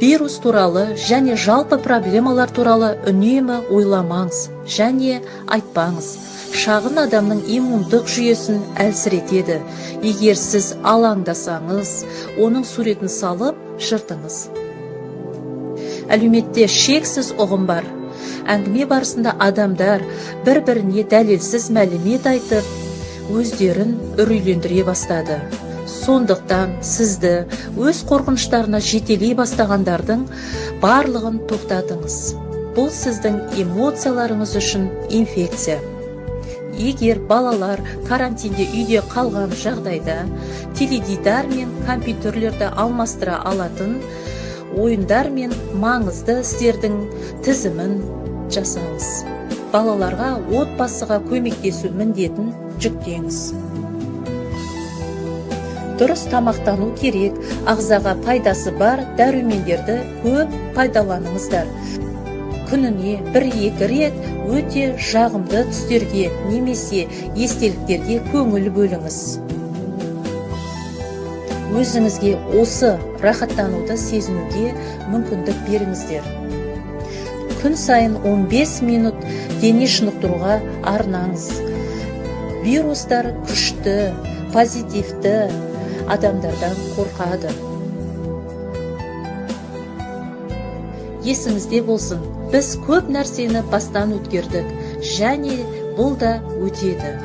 Вирус туралы және жалпы проблемалар туралы үнемі ойламаңыз және айтпаңыз. Шағын адамның иммундық жүйесін әлсіретеді. Егер сіз алаңдасаңыз, оның суретін салып жыртыңыз. Әлеуметте шексіз ұғым бар. Әңгіме барысында адамдар бір-біріне дәлелсіз мәлімет айтып, өздерін үрейлендіре бастады. Сондықтан сізді өз қорқыныштарына жетелей бастағандардың барлығын тоқтатыңыз. Бұл сіздің эмоцияларыңыз үшін инфекция. Егер балалар карантинде үйде қалған жағдайда теледидар мен компьютерлерді алмастыра алатын ойындар мен маңызды істердің тізімін жасаңыз. Балаларға отбасыға көмектесу міндетін жүктеңіз. Дұрыс тамақтану керек, ағзаға пайдасы бар дәрумендерді көп пайдаланыңыздар. Күніне 1-2 рет өте жағымды түстерге немесе естеліктерге көңіл бөліңіз. Өзіңізге осы рахаттануды сезінуге мүмкіндік беріңіздер. Күн сайын 15 минут дене шынықтыруға арнаңыз. Вирустар күшті, позитивті адамдардан қорқады. Есіңізде болсын, біз көп нәрсені бастан өткердік, және бұл да өтеді.